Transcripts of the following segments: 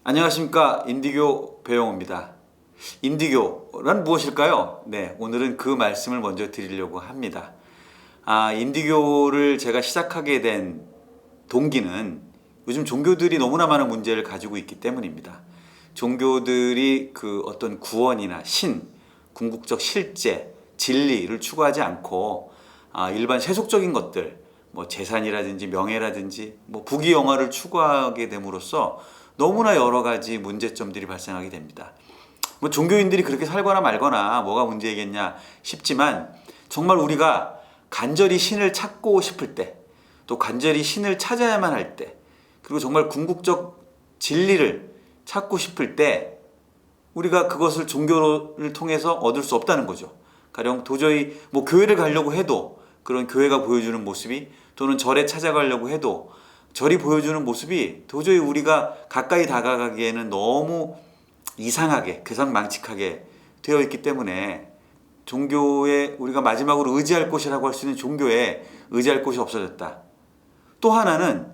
안녕하십니까, 인디교 배용호입니다. 인디교란 무엇일까요? 네, 오늘은 그 말씀을 먼저 드리려고 합니다. 인디교를 제가 시작하게 된 동기는 요즘 종교들이 너무나 많은 문제를 가지고 있기 때문입니다. 종교들이 그 어떤 구원이나 신, 궁극적 실제, 진리를 추구하지 않고 일반 세속적인 것들, 뭐 재산이라든지 명예라든지 뭐 부귀영화를 추구하게 됨으로써 너무나 여러 가지 문제점들이 발생하게 됩니다. 뭐 종교인들이 그렇게 살거나 말거나 뭐가 문제겠냐 싶지만, 정말 우리가 간절히 신을 찾고 싶을 때, 또 간절히 신을 찾아야만 할 때, 그리고 정말 궁극적 진리를 찾고 싶을 때 우리가 그것을 종교를 통해서 얻을 수 없다는 거죠. 가령 도저히 뭐 교회를 가려고 해도 그런 교회가 보여주는 모습이, 또는 절에 찾아가려고 해도 절이 보여주는 모습이 도저히 우리가 가까이 다가가기에는 너무 이상하게, 괴상망측하게 되어 있기 때문에 종교에, 우리가 마지막으로 의지할 곳이라고 할 수 있는 종교에 의지할 곳이 없어졌다. 또 하나는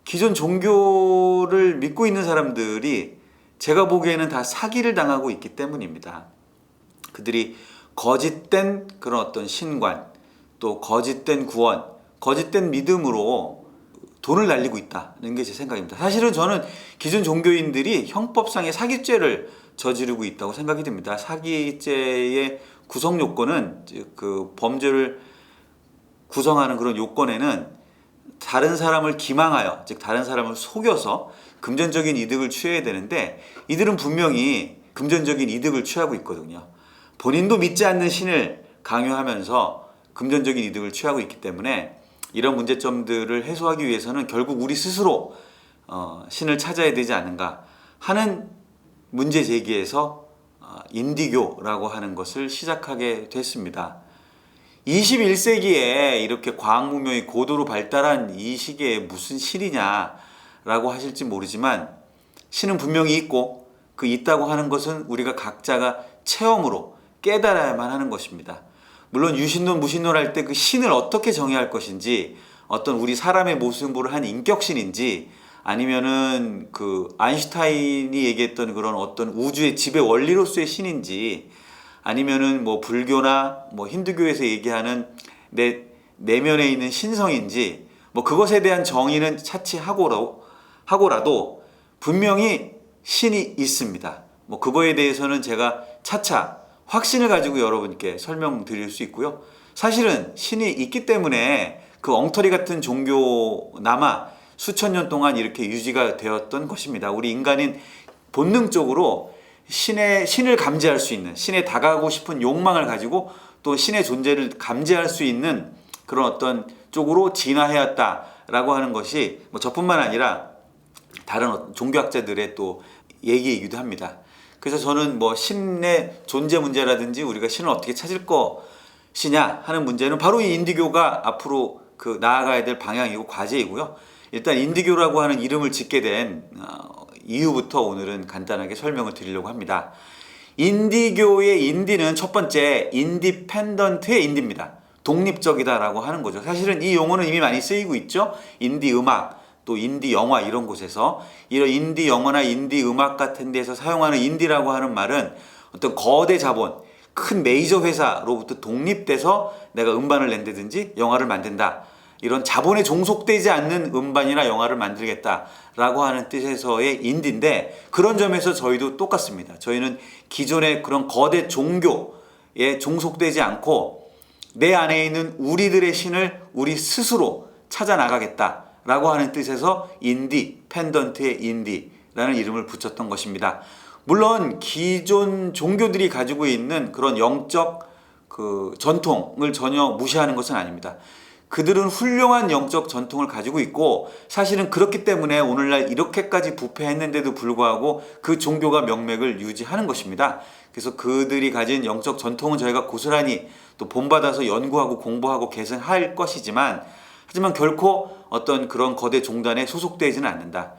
기존 종교를 믿고 있는 사람들이 제가 보기에는 다 사기를 당하고 있기 때문입니다. 그들이 거짓된 그런 어떤 신관, 또 거짓된 구원, 거짓된 믿음으로 돈을 날리고 있다는 게 제 생각입니다. 사실은 저는 기존 종교인들이 형법상의 사기죄를 저지르고 있다고 생각이 듭니다. 사기죄의 구성 요건은, 즉 그 범죄를 구성하는 그런 요건에는 다른 사람을 기망하여, 즉 다른 사람을 속여서 금전적인 이득을 취해야 되는데, 이들은 분명히 금전적인 이득을 취하고 있거든요. 본인도 믿지 않는 신을 강요하면서 금전적인 이득을 취하고 있기 때문에 이런 문제점들을 해소하기 위해서는 결국 우리 스스로 신을 찾아야 되지 않은가 하는 문제 제기에서 인디교라고 하는 것을 시작하게 됐습니다. 21세기에 이렇게 과학문명이 고도로 발달한 이 시기에 무슨 신이냐라고 하실지 모르지만, 신은 분명히 있고, 그 있다고 하는 것은 우리가 각자가 체험으로 깨달아야만 하는 것입니다. 물론 유신론, 무신론 할 때 그 신을 어떻게 정의할 것인지, 어떤 우리 사람의 모습으로 한 인격신인지, 아니면은 그 아인슈타인이 얘기했던 그런 어떤 우주의 지배 원리로서의 신인지, 아니면은 뭐 불교나 뭐 힌두교에서 얘기하는 내 내면에 있는 신성인지, 뭐 그것에 대한 정의는 차치하고라도 분명히 신이 있습니다. 뭐 그거에 대해서는 제가 차차 확신을 가지고 여러분께 설명드릴 수 있고요. 사실은 신이 있기 때문에 그 엉터리 같은 종교나마 수천 년 동안 이렇게 유지가 되었던 것입니다. 우리 인간인 본능적으로 신을 감지할 수 있는, 신에 다가가고 싶은 욕망을 가지고 또 신의 존재를 감지할 수 있는 그런 어떤 쪽으로 진화해왔다라고 하는 것이 뭐 저뿐만 아니라 다른 종교학자들의 또 얘기이기도 합니다. 그래서 저는 뭐 신의 존재 문제라든지 우리가 신을 어떻게 찾을 것이냐 하는 문제는 바로 이 인디교가 앞으로 그 나아가야 될 방향이고 과제이고요. 일단 인디교라고 하는 이름을 짓게 된 이유부터 오늘은 간단하게 설명을 드리려고 합니다. 인디교의 인디는 첫 번째, 인디펜던트의 인디입니다. 독립적이다라고 하는 거죠. 사실은 이 용어는 이미 많이 쓰이고 있죠. 인디 음악, 또 인디 영화, 이런 곳에서 이런 인디 영화나 인디 음악 같은 데서 사용하는 인디라고 하는 말은 어떤 거대 자본, 큰 메이저 회사로부터 독립돼서 내가 음반을 낸다든지 영화를 만든다, 이런 자본에 종속되지 않는 음반이나 영화를 만들겠다라고 하는 뜻에서의 인디인데, 그런 점에서 저희도 똑같습니다. 저희는 기존의 그런 거대 종교에 종속되지 않고 내 안에 있는 우리들의 신을 우리 스스로 찾아 나가겠다라고 하는 뜻에서 인디펜던트의 인디라는 이름을 붙였던 것입니다. 물론 기존 종교들이 가지고 있는 그런 영적 그 전통을 전혀 무시하는 것은 아닙니다. 그들은 훌륭한 영적 전통을 가지고 있고, 사실은 그렇기 때문에 오늘날 이렇게까지 부패했는데도 불구하고 그 종교가 명맥을 유지하는 것입니다. 그래서 그들이 가진 영적 전통은 저희가 고스란히 또 본받아서 연구하고 공부하고 계승할 것이지만, 하지만 결코 어떤 그런 거대 종단에 소속되지는 않는다.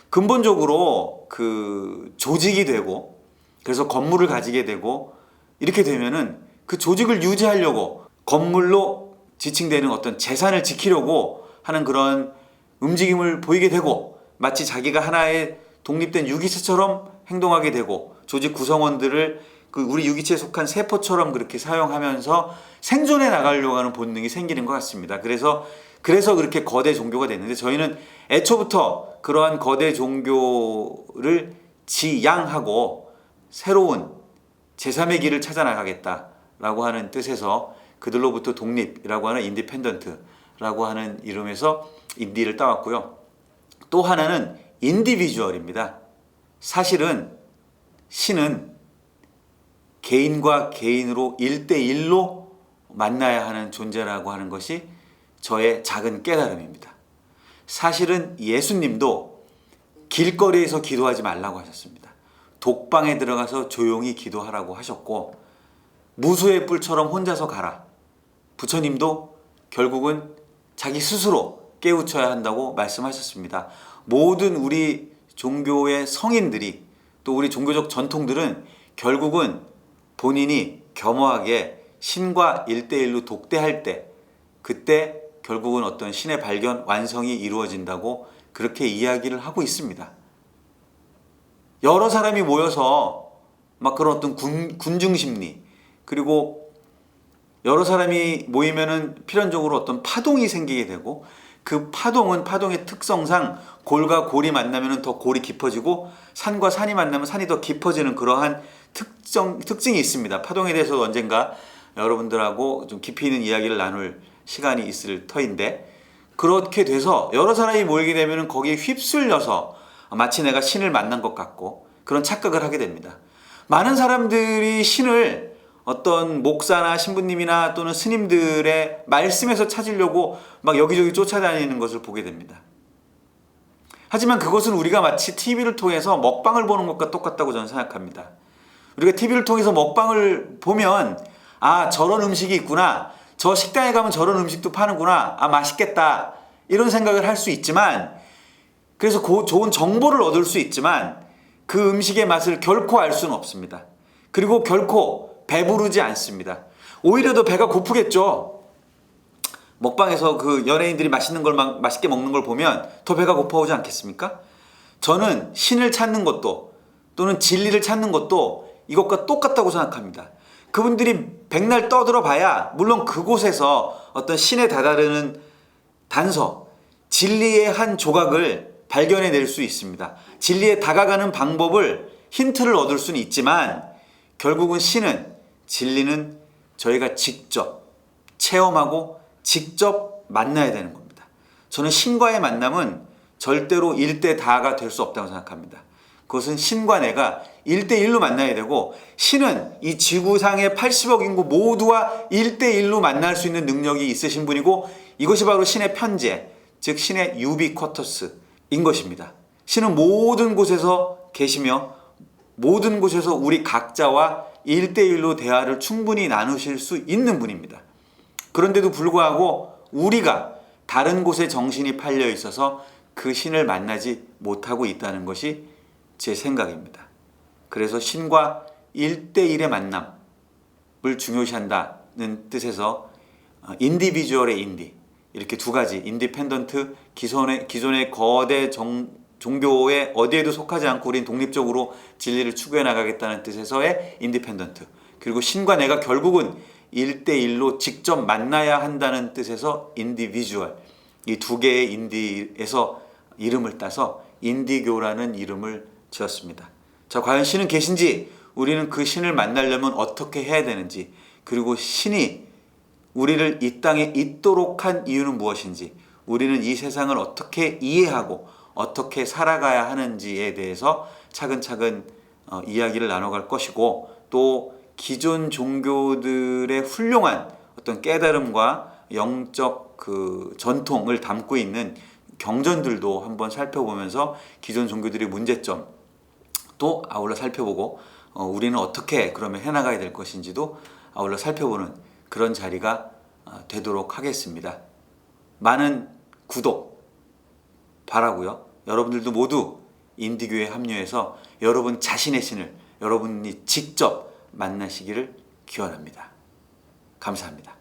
근본적으로 그 조직이 되고, 그래서 건물을 가지게 되고, 이렇게 되면은 그 조직을 유지하려고 건물로 지칭되는 어떤 재산을 지키려고 하는 그런 움직임을 보이게 되고, 마치 자기가 하나의 독립된 유기체처럼 행동하게 되고 조직 구성원들을 그 우리 유기체에 속한 세포처럼 그렇게 사용하면서 생존해 나가려고 하는 본능이 생기는 것 같습니다. 그래서 그렇게 거대 종교가 됐는데 저희는 애초부터 그러한 거대 종교를 지양하고 새로운 제3의 길을 찾아 나가겠다라고 하는 뜻에서 그들로부터 독립이라고 하는 인디펜던트라고 하는 이름에서 인디를 따왔고요. 또 하나는 인디비주얼입니다. 사실은 신은 개인과 개인으로 1대1로 만나야 하는 존재라고 하는 것이 저의 작은 깨달음입니다. 사실은 예수님도 길거리에서 기도하지 말라고 하셨습니다. 독방에 들어가서 조용히 기도하라고 하셨고 무수의 뿔처럼 혼자서 가라. 부처님도 결국은 자기 스스로 깨우쳐야 한다고 말씀하셨습니다. 모든 우리 종교의 성인들이 또 우리 종교적 전통들은 결국은 본인이 겸허하게 신과 1대1로 독대할 때 그때 결국은 어떤 신의 발견, 완성이 이루어진다고 그렇게 이야기를 하고 있습니다. 여러 사람이 모여서 막 그런 어떤 군중심리 그리고 여러 사람이 모이면은 필연적으로 어떤 파동이 생기게 되고 그 파동은 파동의 특성상 골과 골이 만나면 더 골이 깊어지고 산과 산이 만나면 산이 더 깊어지는 그러한 특징이 있습니다. 파동에 대해서 언젠가 여러분들하고 좀 깊이 있는 이야기를 나눌 시간이 있을 터인데 그렇게 돼서 여러 사람이 모이게 되면 거기에 휩쓸려서 마치 내가 신을 만난 것 같고 그런 착각을 하게 됩니다. 많은 사람들이 신을 어떤 목사나 신부님이나 또는 스님들의 말씀에서 찾으려고 막 여기저기 쫓아다니는 것을 보게 됩니다. 하지만 그것은 우리가 마치 TV를 통해서 먹방을 보는 것과 똑같다고 저는 생각합니다. 우리가 TV를 통해서 먹방을 보면 아 저런 음식이 있구나 저 식당에 가면 저런 음식도 파는구나 아 맛있겠다 이런 생각을 할 수 있지만 그래서 좋은 정보를 얻을 수 있지만 그 음식의 맛을 결코 알 수는 없습니다. 그리고 결코 배부르지 않습니다. 오히려 더 배가 고프겠죠. 먹방에서 그 연예인들이 맛있는 걸 맛있게 먹는 걸 보면 더 배가 고파오지 않겠습니까? 저는 신을 찾는 것도 또는 진리를 찾는 것도 이것과 똑같다고 생각합니다. 그분들이 백날 떠들어 봐야 물론 그곳에서 어떤 신에 다다르는 단서, 진리의 한 조각을 발견해낼 수 있습니다. 진리에 다가가는 방법을 힌트를 얻을 수는 있지만 결국은 진리는 저희가 직접 체험하고 직접 만나야 되는 겁니다. 저는 신과의 만남은 절대로 1대 다가 될 수 없다고 생각합니다. 그것은 신과 내가 1대1로 만나야 되고 신은 이 지구상의 80억 인구 모두와 1대1로 만날 수 있는 능력이 있으신 분이고 이것이 바로 신의 편재, 즉 신의 유비쿼터스인 것입니다. 신은 모든 곳에서 계시며 모든 곳에서 우리 각자와 1대1로 대화를 충분히 나누실 수 있는 분입니다. 그런데도 불구하고 우리가 다른 곳에 정신이 팔려 있어서 그 신을 만나지 못하고 있다는 것이 제 생각입니다. 그래서 신과 1대1의 만남을 중요시한다는 뜻에서 인디비주얼의 인디 이렇게 두 가지 인디펜던트 기존의 거대 종교에 어디에도 속하지 않고 우린 독립적으로 진리를 추구해 나가겠다는 뜻에서의 인디펜던트 그리고 신과 내가 결국은 1대1로 직접 만나야 한다는 뜻에서 인디비주얼 이 두 개의 인디에서 이름을 따서 인디교라는 이름을 지었습니다. 자, 과연 신은 계신지 우리는 그 신을 만나려면 어떻게 해야 되는지 그리고 신이 우리를 이 땅에 있도록 한 이유는 무엇인지 우리는 이 세상을 어떻게 이해하고 어떻게 살아가야 하는지에 대해서 차근차근 이야기를 나눠갈 것이고 또 기존 종교들의 훌륭한 어떤 깨달음과 영적 그 전통을 담고 있는 경전들도 한번 살펴보면서 기존 종교들의 문제점 또 아울러 살펴보고 우리는 어떻게 그러면 해나가야 될 것인지도 아울러 살펴보는 그런 자리가 되도록 하겠습니다. 많은 구독 바라고요. 여러분들도 모두 인디교에 합류해서 여러분 자신의 신을 여러분이 직접 만나시기를 기원합니다. 감사합니다.